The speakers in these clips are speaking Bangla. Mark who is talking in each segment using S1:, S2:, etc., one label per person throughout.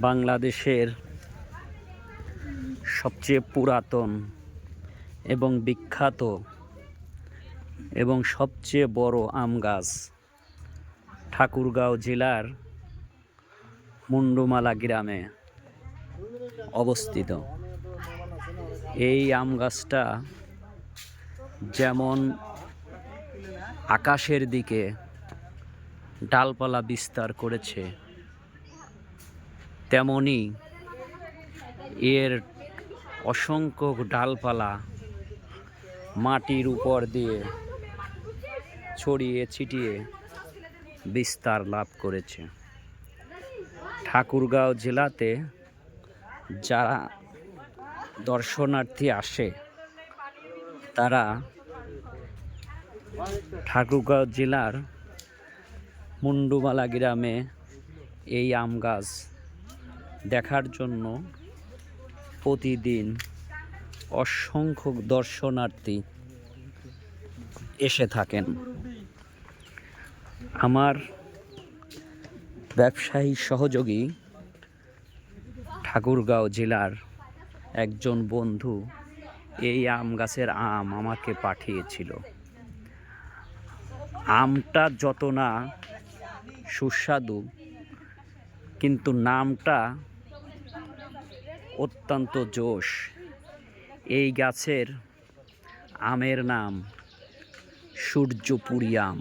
S1: বাংলাদেশের সবচেয়ে পুরাতন এবং বিখ্যাত এবং সবচেয়ে বড় আম গাছ ঠাকুরগাঁও জেলার মুন্ডুমালা গ্রামে অবস্থিত। এই আম গাছটা যেমন আকাশের দিকে ডালপালা বিস্তার করেছে, তেমনি এর অসংখ্য ডালপালা মাটির উপর দিয়ে ছড়িয়ে ছিটিয়ে বিস্তার লাভ করেছে। ঠাকুরগাঁও জেলাতে যারা দর্শনার্থী আসে তারা ঠাকুরগাঁও জেলার মুন্ডুমালা গ্রামে এই আম গাছ দেখার জন্য প্রতিদিন অসংখ্য দর্শনার্থী এসে থাকেন। আমার ব্যবসায়ী সহযোগী ঠাকুরগাঁও জেলার একজন বন্ধু এই আম গাছের আম আমাকে পাঠিয়েছিল। আমটা যত না সুস্বাদু, কিন্তু নামটা অত্যন্ত জোশ। এই গাছের আমের নাম সূর্যপুরী আম।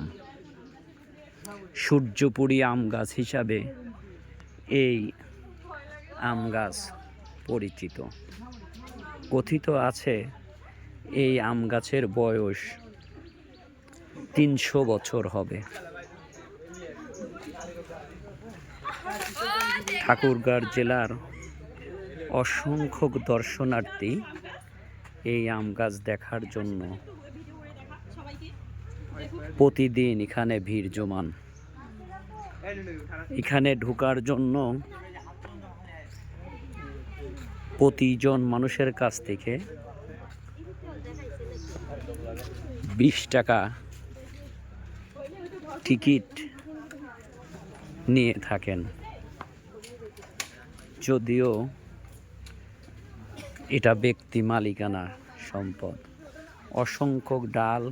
S1: সূর্যপুরী আম গাছ হিসাবে এই আম গাছ পরিচিত। কথিত আছে এই আম গাছের বয়স 300 বছর হবে। ঠাকুরগাঁও জেলার অসংখ্য দর্শনার্থী এই আম গাছ দেখার জন্য প্রতিদিন এখানে ভিড় জমান। এখানে ঢোকার জন্য প্রতিজন মানুষের কাছ থেকে 20 টাকা টিকিট নিয়ে থাকেন। যদিও এটা ব্যক্তি মালিকানা সম্পদ। অসংখ্য ডাল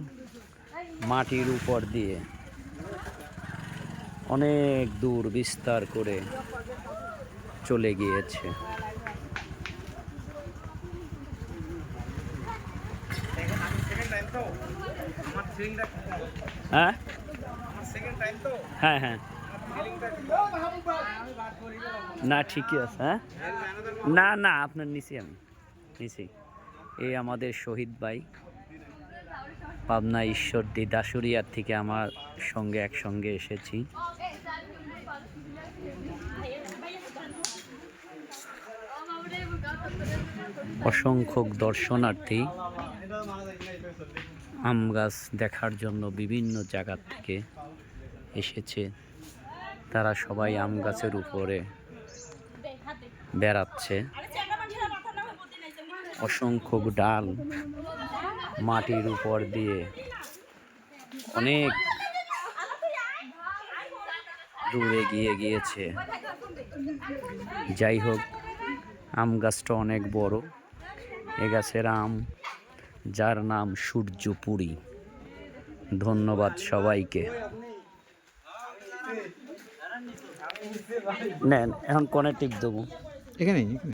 S1: মাটির উপর দিয়ে অনেক দূর বিস্তার করে চলে গিয়েছে। হ্যাঁ হ্যাঁ হ্যাঁ না, ঠিকই আছে। হ্যাঁ না না, আপনার নিচে আমি নিচে। এই আমাদের শহীদ ভাই পাবনা ঈশ্বরদী দাসুরিয়ার থেকে আমার সঙ্গে একসঙ্গে এসেছি। অসংখ্য দর্শনার্থী আম গাছ দেখার জন্য বিভিন্ন জায়গা থেকে এসেছে। তারা সবাই আম গাছের উপরে বেড়াচ্ছে। অসংখ্য ডাল মাটির উপর দিয়ে অনেক দূরে গিয়েছে। যাই হোক, আম গাছটা অনেক বড়। এ গাছের আম, যার নাম সূর্যপুরী। ধন্যবাদ সবাইকে। নেন, এখন কোনে টিপ দেবো? এখানে।